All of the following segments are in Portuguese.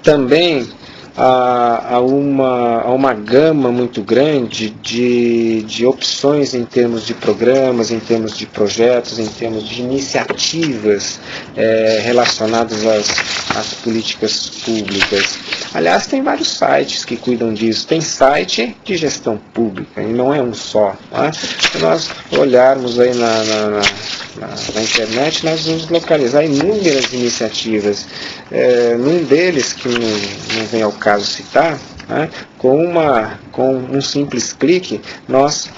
Também há uma gama muito grande de opções em termos de programas, em termos de projetos, em termos de iniciativas relacionadas às políticas públicas. Aliás, tem vários sites que cuidam disso. Tem site de gestão pública, e não é um só. Tá? Se nós olharmos aí na internet, nós vamos localizar inúmeras iniciativas. Num deles, que não vem ao caso citar, né, com um simples clique, nós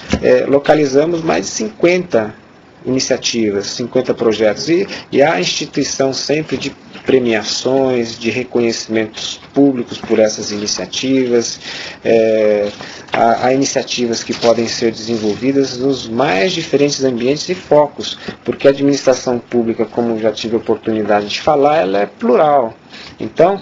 localizamos mais de 50 iniciativas, 50 projetos, e a instituição sempre de premiações, de reconhecimentos públicos por essas iniciativas. Há iniciativas que podem ser desenvolvidas nos mais diferentes ambientes e focos, porque a administração pública, como já tive a oportunidade de falar, ela é plural. Então,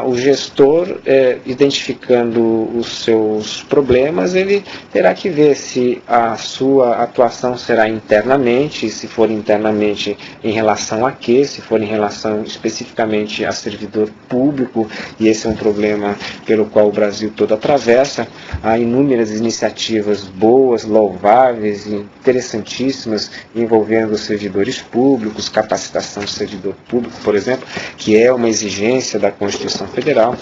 o gestor, identificando os seus problemas, ele terá que ver se a sua atuação será internamente, se for internamente em relação a quê, se for em relação especificamente a servidor público, e esse é um problema pelo qual o Brasil todo atravessa. Há inúmeras iniciativas boas, louváveis, interessantíssimas, envolvendo os servidores públicos, capacitação do servidor público, por exemplo, que é uma exigência da Constituição Federal.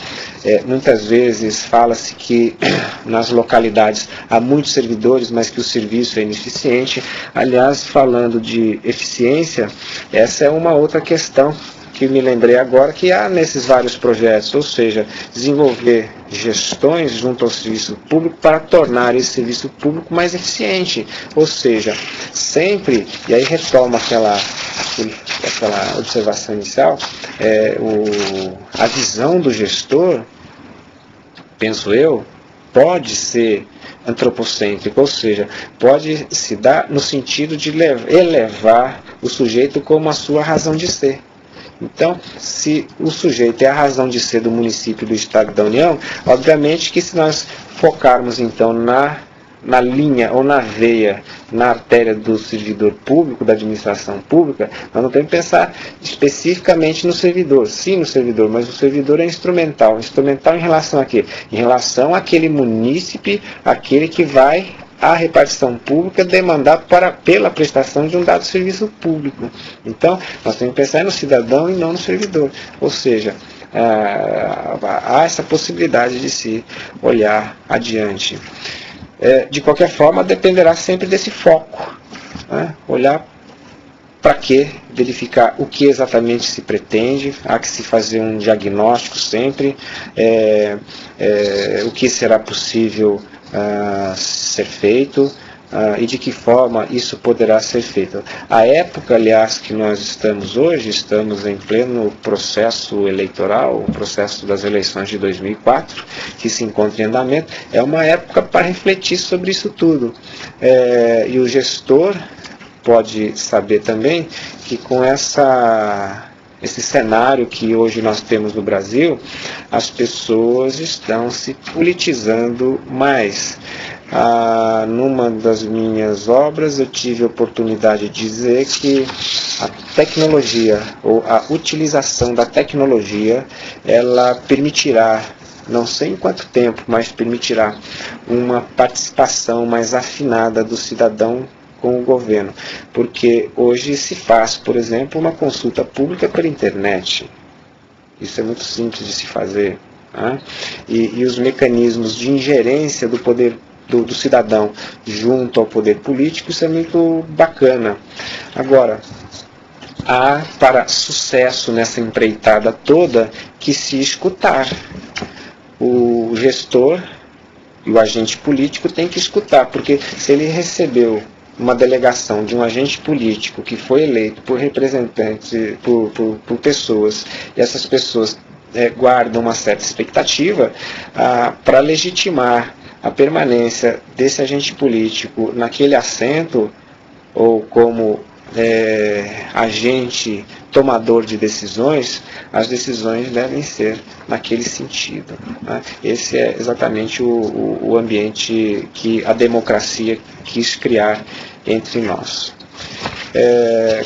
Muitas vezes fala-se que nas localidades há muitos servidores, mas que o serviço é ineficiente. Aliás, falando de eficiência, essa é uma outra questão que me lembrei agora, que há nesses vários projetos, ou seja, desenvolver gestões junto ao serviço público para tornar esse serviço público mais eficiente. Ou seja, sempre, e aí retoma aquela observação inicial, a visão do gestor, penso eu, pode ser antropocêntrica, ou seja, pode se dar no sentido de elevar o sujeito como a sua razão de ser. Então, se o sujeito é a razão de ser do município, do Estado e da União, obviamente que se nós focarmos então na linha ou na veia, na artéria do servidor público, da administração pública, nós não temos que pensar especificamente no servidor, sim no servidor, mas o servidor é instrumental. Instrumental em relação a quê? Em relação àquele munícipe, aquele que vai a repartição pública demandar pela prestação de um dado serviço público. Então, nós temos que pensar no cidadão e não no servidor. Ou seja, há essa possibilidade de se olhar adiante. De qualquer forma, dependerá sempre desse foco. Né? Olhar para quê? Verificar o que exatamente se pretende, há que se fazer um diagnóstico sempre, o que será possível ser feito e de que forma isso poderá ser feito. A época, aliás, que nós estamos hoje, estamos em pleno processo eleitoral, o processo das eleições de 2004, que se encontra em andamento, é uma época para refletir sobre isso tudo. E o gestor pode saber também que com esse cenário que hoje nós temos no Brasil, as pessoas estão se politizando mais. Numa das minhas obras eu tive a oportunidade de dizer que a tecnologia, ou a utilização da tecnologia, ela permitirá, não sei em quanto tempo, mas permitirá uma participação mais afinada do cidadão com o governo, porque hoje se faz, por exemplo, uma consulta pública pela internet. Isso é muito simples de se fazer. Né? E os mecanismos de ingerência do poder do cidadão junto ao poder político, isso é muito bacana. Agora, há para sucesso nessa empreitada toda que se escutar. O gestor e o agente político tem que escutar, porque se ele recebeu uma delegação de um agente político que foi eleito por representantes, por pessoas, e essas pessoas guardam uma certa expectativa para legitimar a permanência desse agente político naquele assento, ou como agente tomador de decisões, as decisões devem ser naquele sentido. Né? Esse é exatamente o ambiente que a democracia quis criar entre nós.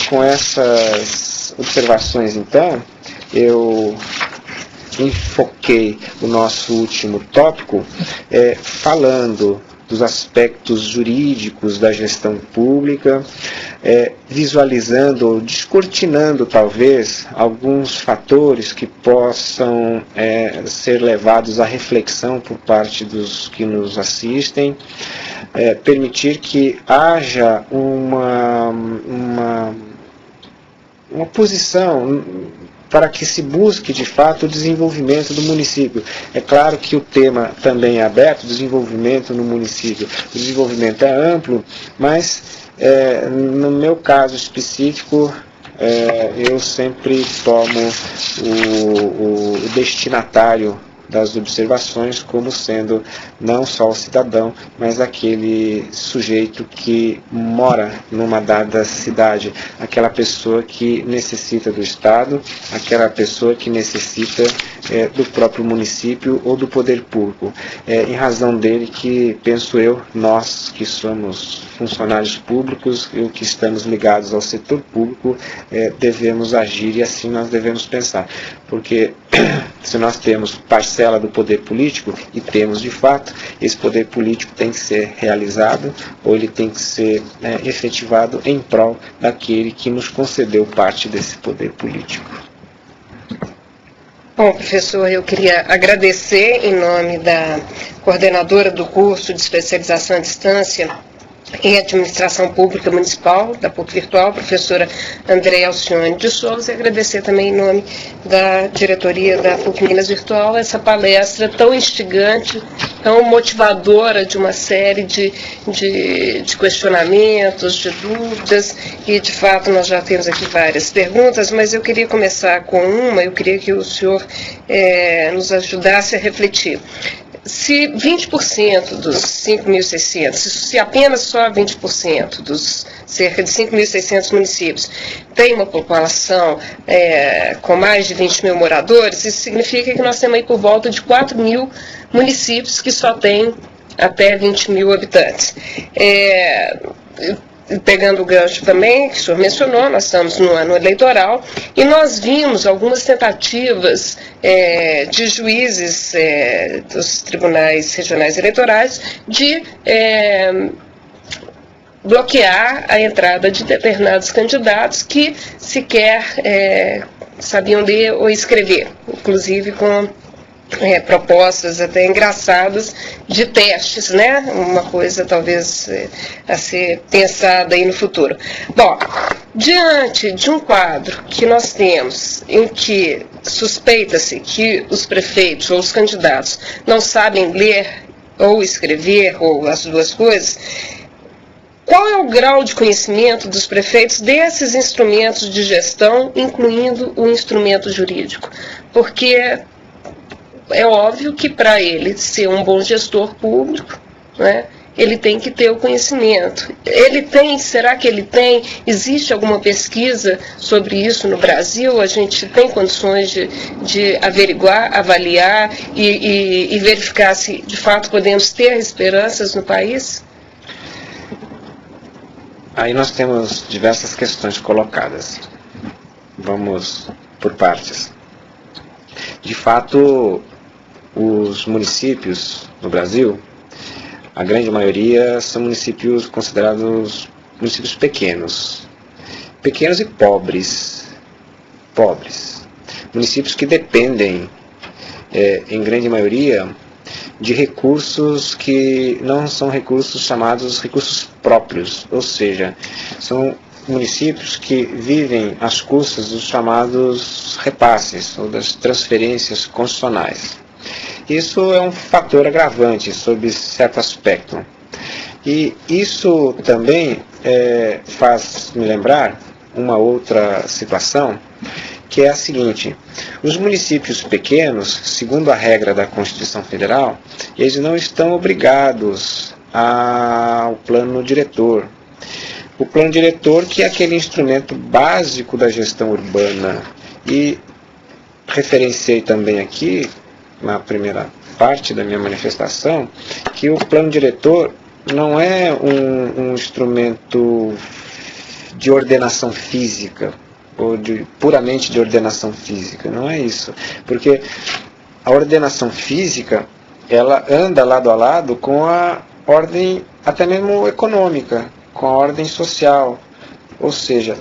Com essas observações, então, eu enfoquei o nosso último tópico falando dos aspectos jurídicos da gestão pública, visualizando ou descortinando talvez alguns fatores que possam ser levados à reflexão por parte dos que nos assistem, permitir que haja uma posição para que se busque, de fato, o desenvolvimento do município. É claro que o tema também é aberto, desenvolvimento no município. O desenvolvimento é amplo, mas, no meu caso específico, eu sempre tomo o destinatário das observações como sendo não só o cidadão, mas aquele sujeito que mora numa dada cidade, aquela pessoa que necessita do Estado, aquela pessoa que necessita do próprio município ou do poder público. Em razão dele que, penso eu, nós que somos funcionários públicos e que estamos ligados ao setor público, devemos agir e assim nós devemos pensar. Porque se nós temos parcela do poder político, e temos de fato, esse poder político tem que ser realizado, ou ele tem que ser efetivado em prol daquele que nos concedeu parte desse poder político. Bom, professor, eu queria agradecer em nome da coordenadora do curso de especialização à distância em Administração Pública Municipal, da PUC Virtual, professora Andréa Alcione de Souza, e agradecer também em nome da diretoria da PUC Minas Virtual essa palestra tão instigante, tão motivadora de uma série de questionamentos, de dúvidas, e de fato nós já temos aqui várias perguntas, mas eu queria começar com uma, eu queria que o senhor nos ajudasse a refletir. Se 20% dos 5.600, se apenas só 20% dos cerca de 5.600 municípios tem uma população com mais de 20 mil moradores, isso significa que nós temos aí por volta de 4 mil municípios que só têm até 20 mil habitantes. Pegando o gancho também, que o senhor mencionou, nós estamos no ano eleitoral, e nós vimos algumas tentativas de juízes dos tribunais regionais eleitorais de bloquear a entrada de determinados candidatos que sequer sabiam ler ou escrever, inclusive com propostas até engraçadas de testes, né? Uma coisa talvez a ser pensada aí no futuro. Bom, diante de um quadro que nós temos em que suspeita-se que os prefeitos ou os candidatos não sabem ler ou escrever, ou as duas coisas, qual é o grau de conhecimento dos prefeitos desses instrumentos de gestão, incluindo o instrumento jurídico? Porque é óbvio que para ele ser um bom gestor público, né, ele tem que ter o conhecimento. Ele tem, será que ele tem? Existe alguma pesquisa sobre isso no Brasil? A gente tem condições de averiguar, avaliar e verificar se de fato podemos ter esperanças no país? Aí nós temos diversas questões colocadas. Vamos por partes. De fato, os municípios no Brasil, a grande maioria são municípios considerados municípios pequenos. Pequenos e pobres. Municípios que dependem, em grande maioria, de recursos que não são recursos chamados recursos próprios, ou seja, são municípios que vivem às custas dos chamados repasses ou das transferências constitucionais. Isso é um fator agravante sob certo aspecto. E isso também faz me lembrar uma outra situação, que é a seguinte: os municípios pequenos, segundo a regra da Constituição Federal, eles não estão obrigados ao plano diretor. O plano diretor, que é aquele instrumento básico da gestão urbana. E referenciei também aqui, na primeira parte da minha manifestação, que o plano diretor não é um instrumento de ordenação física, ou puramente de ordenação física, não é isso. Porque a ordenação física, ela anda lado a lado com a ordem até mesmo econômica, com a ordem social. Ou seja,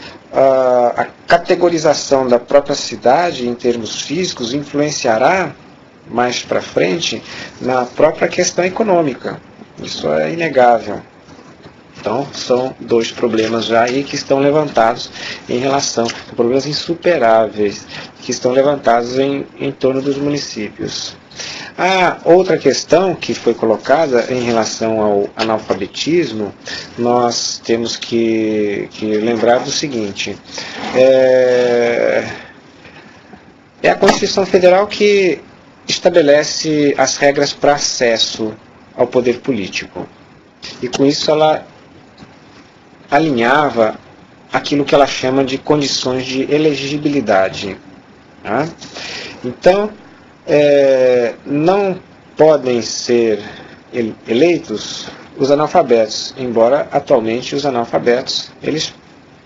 a categorização da própria cidade em termos físicos influenciará mais para frente na própria questão econômica. Isso é inegável. Então, são dois problemas já aí que estão levantados em relação, problemas insuperáveis, que estão levantados em torno dos municípios. A outra questão que foi colocada em relação ao analfabetismo, nós temos que lembrar do seguinte: é a Constituição Federal que estabelece as regras para acesso ao poder político. E com isso ela alinhava aquilo que ela chama de condições de elegibilidade. Tá? Então, não podem ser eleitos os analfabetos, embora atualmente os analfabetos eles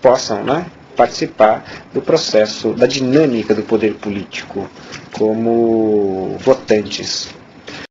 possam, né, participar do processo, da dinâmica do poder político como votantes.